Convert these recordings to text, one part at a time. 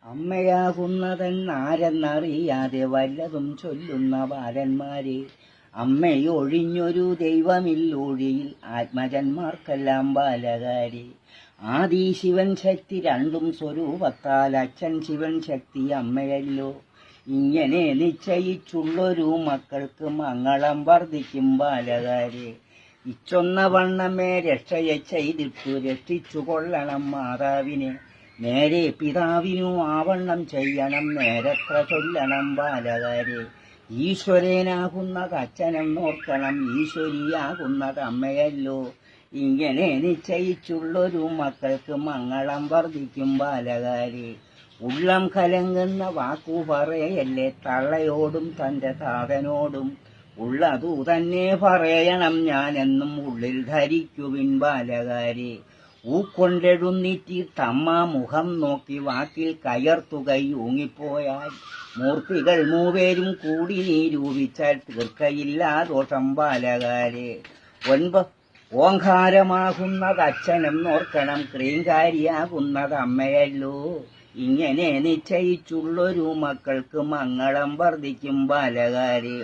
അമ്മയാകുന്നതെന്നാരെന്നറിയാതെ വല്ലതും ചൊല്ലുന്ന ബാലന്മാരെ, അമ്മയൊഴിഞ്ഞൊരു ദൈവമില്ലൊഴിയിൽ ആത്മജന്മാർക്കെല്ലാം ബാലകാരെ. ആദി ശിവൻ ശക്തി രണ്ടും സ്വരൂപത്താൽ അച്ഛൻ ശിവൻ ശക്തി അമ്മയല്ലോ. ഇങ്ങനെ നിശ്ചയിച്ചുള്ളൊരു മക്കൾക്ക് മംഗളം വർദ്ധിക്കും ബാലകാരെ. ഇച്ചൊന്ന വണ്ണമേ രക്ഷയെ ചെയ്തിട്ടു രക്ഷിച്ചു കൊള്ളണം മാതാവിനെ. നേരെ പിതാവിനു ആവണ്ണം ചെയ്യണം നേരത്ര ചൊല്ലണം ബാലകാരെ. ഈശ്വരനാകുന്നത് അച്ഛനെന്നോർക്കണം, ഈശ്വരിയാകുന്നത് അമ്മയല്ലോ. ഇങ്ങനെ നിശ്ചയിച്ചുള്ളൊരു മക്കൾക്ക് മംഗളം വർദ്ധിക്കും ബാലകാരെ. ഉള്ളം കലങ്ങുന്ന വാക്കു പറയല്ലേ തള്ളയോടും തൻ്റെ താതനോടും. ഉള്ളതു തന്നെ പറയണം ഞാനെന്നും ഉള്ളിൽ ധരിക്കുവിൻ ബാലകാരെ. ഊക്കൊണ്ടെഴുന്നീറ്റി തമ്മ മുഖം നോക്കി വാക്കിൽ കയർത്തുകയൂങ്ങിപ്പോയാൽ, മൂർത്തികൾ മൂവേരും കൂടി നിരൂപിച്ചാൽ തീർക്കയില്ല ദോഷം ബാലകാരെ. ഓങ്കാരമാകുന്നത് അച്ഛനെന്നോർക്കണം, ക്രീങ്കാരിയാകുന്നത് അമ്മയല്ലോ. ഇങ്ങനെ നിശ്ചയിച്ചുള്ളൊരു മക്കൾക്ക് മംഗളം വർദ്ധിക്കും ബാലകാരെ.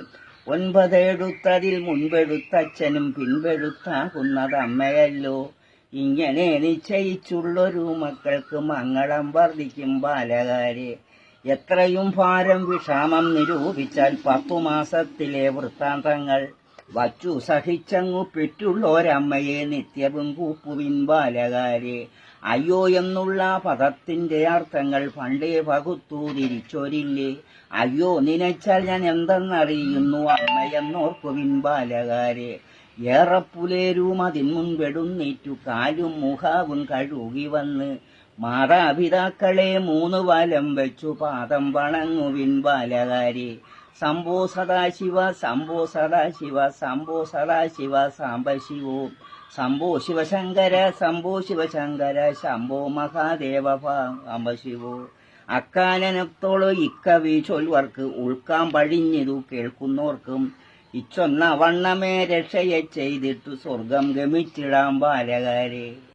9 എടുത്തതിൽ മുൻപെടുത്തച്ഛനും പിൻപെടുത്താകുന്നത് അമ്മയല്ലോ. ഇങ്ങനെ നിശ്ചയിച്ചുള്ളൊരു മക്കൾക്ക് മംഗളം വർദ്ധിക്കും ബാലകാരെ. എത്രയും ഭാരം വിഷാമം നിരൂപിച്ചാൽ 10 മാസത്തിലെ വൃത്താന്തങ്ങൾ വച്ചു സഹിച്ചങ്ങു പെറ്റുള്ളൊരമ്മയെ നിത്യവും കൂപ്പുവിൻ ബാലകാരെ. അയ്യോ എന്നുള്ള പദത്തിന്റെ അർത്ഥങ്ങൾ പണ്ടേ പകുത്തു തിരിച്ചൊരില്ലേ. അയ്യോ നിനച്ചാൽ ഞാൻ എന്തെന്നറിയുന്നു അമ്മയെന്നോർക്കുവിൻ ബാലകാരെ. ഏറെ പുലേരും അതിൻ മുൻപെടുന്നേറ്റു കാലും മുഖാവും കഴുകി വന്ന്, മാതാപിതാക്കളെ 3 വലം വെച്ചു പാദം വണങ്ങുവിൻ ബാലകാരെ. ശംഭോ സദാശിവ ശംഭോ സദാശിവ ശംഭോ സദാശിവ സാംബശിവോ. ശംഭോ ശിവശങ്കര ശംഭോ ശിവശങ്കര ശംഭോ മഹാദേവ സാംബശിവോ. അക്കാനനത്തോള് ഇക്കവി ചൊൽവർക്ക് ഉൾക്കാൻ പഴിഞ്ഞിതു കേൾക്കുന്നോർക്കും. ഇച്ചൊന്ന വണ്ണമേ രക്ഷയെ ചെയ്തിട്ടു സ്വർഗം ഗമിച്ചിടാം ബാലകാരെ.